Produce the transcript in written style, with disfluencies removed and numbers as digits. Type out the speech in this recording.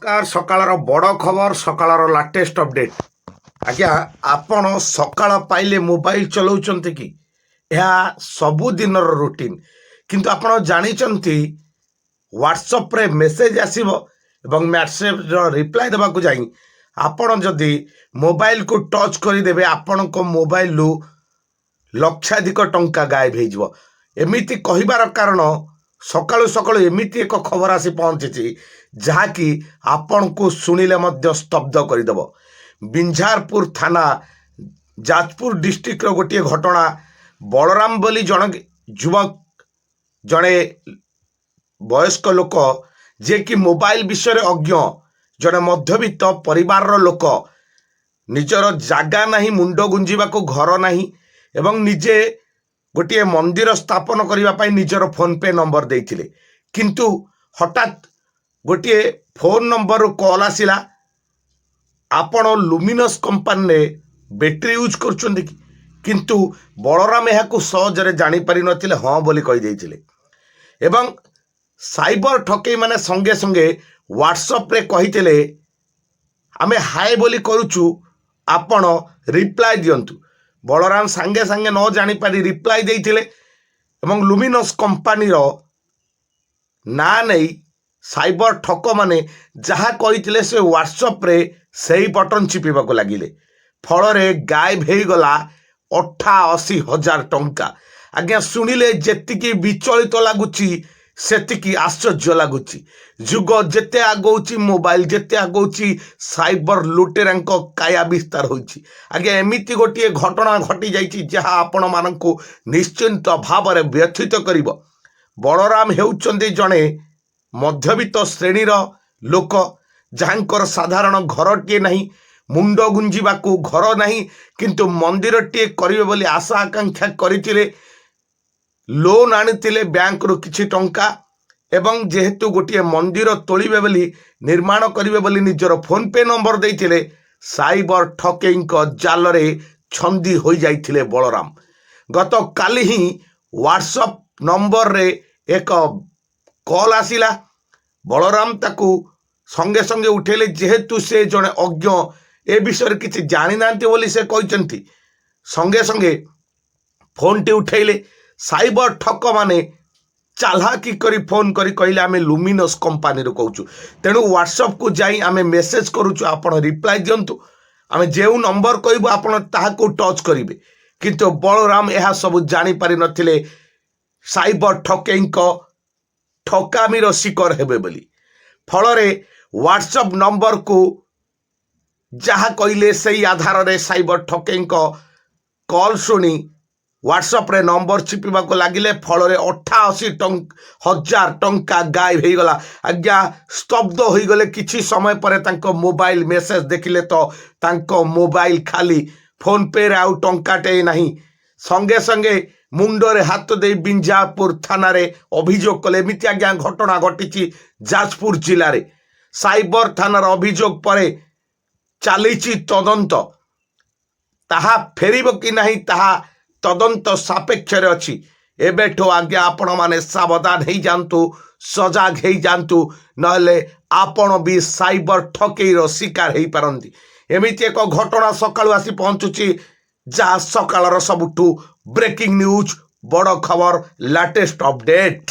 नमस्कार सकाळर बड़ खबर सकाळर लाटेस्ट अपडेट आज्ञा आपण सकाळ पाइले मोबाइल चलाउछन्ते कि यह सबुदिन रूटीन किंतु आपण जानिछन्ति व्हाट्सएप रे मेसेज आसीबो एवं मेसेज रिप्लाई देबा को जाई आपण जदि मोबाइल को टच करदेवे आपण को मोबाइल लु लक्षाधिक टंका गायब हो एमिति कहिबार कारण सकाळु सकाळु एमिति एक खबर आसी पहुंची जहाँकि आपण को शुणिले मध्य स्तब्ध करदेव बिंझारपुर थाना जाजपुर डिस्ट्रिक्ट रो गोटे घटना बलराम बोली जन युवक जड़े वयस्क लोक जे कि मोबाइल विषय अज्ञ जड़े मध्यवित्त परिवार लोक निजर जागा नहीं मुंड गुंजिबा को घर नहीं एवं निजे गोटे मंदिर स्थापन करने निजर फोन पे नंबर देथिले किंतु हठात गोटे फोन नंबर कॉल आसिला आपण लुमिनस कंपनी रे बैटरी यूज कर किंतु बलराम यह सहजरे जापर नथिले हाँ बोली कही देथिले एवं साइबर ठकई माने संगे संगे व्हाट्सएप रे कहिथिले आमे हाय बोली करूछु आपण रिप्लाई दियंतु बलराम सांगे सांगे न जानी पारी रिप्लाई देथिले एवं लुमिनस कंपनी रो ना नहीं साइबर ठक माने जहाँ कही से व्हाट्सएप रे सही बटन चिपिबा को लगिले फल रे गायब हो गला 88,000 टंका आज्ञा शुणिले जेतिकी विचलित लगुची सेतिकी आश्चर्य लगुची जुग जेते आगौची मोबाइल जेते आगौची साइबर लुटेरांक काया विस्तार होइची आज्ञा एमिति गोटे घटना घटी जाइची जहाँ आपण मानकु निश्चिंत भाव में व्यथित करिवो बलराम हेउचंदी जणे मध्यवित्त श्रेणीर लोक जहाँकर साधारण घरटे नहीं मुंड गुंजिबाकू घर नहीं किंतु मंदिर टे करिवे बोली आशा आकांक्षा करथिले लोन आनिथिले बैंक रु किछि टंका एवं जेहेतु गोटे मंदिर तोलिबे बोली निर्माण करिवे बोली निजर फोन पे नंबर देथिले साइबर ठकेईक जाल रे छंदी होई जाइथिले बलराम गत काली ही व्हाट्सएप नंबर रे एक कॉल आसिला बलराम ताकू संगे संगे उठेले जेहेतु से जड़े अज्ञ ए विषय किसी जानी नांती बोली से कहते संगे संगे फोन टी उठेले साइबर ठक माने चालाकी करी फोन करी कहले आमे लुमिनस कंपनी रो कहूछु तेणु व्हाट्सएप को जाई आमे मेसेज करूछु आपण रिप्लाई दियंतु आमे जेउ नंबर कहबो आपण ताहाको टच करिवे किंतु बलराम यह सब जानी पारि नथिले साइबर ठकेईक ठकामीर शिकार हेबे बोली फल रे व्हाट्सएप नंबर को जहाँ कहले से आधार रे साइबर ठकेईक कॉल शुणी व्हाट्सएप रे नंबर चिपिबा को लगिले फल रे 88,000 टंका गायब हो गला आज्ञा स्तब्ध हो गले किछि समय पर तांको मोबाइल मेसेज देखिले तो तांको मोबाइल खाली फोन पे रे आउ टंकाटे नहीं संगे संगे मुंडरे हाथ दे बिंझारपुर थाना रे अभियोग कले एमिति आज्ञा घटना घटी जाजपुर जिले रे साइबर थानार अभियोग पर चलीची तदंत ताहा फेरिबो कि नहीं ताहा तदंत सापेक्ष रे अछि एबेठो आज्ञा आपण माने सावधान हो जातु सजाग हो जातु नहले आपण भी साइबर ठकेईर शिकार हो पारंती एमिति एक घटना सकाळु आसी पहुंचुची जहाँ सकाळर सबुठु ब्रेकिंग न्यूज बड़ खबर लाटेस्ट अपडेट।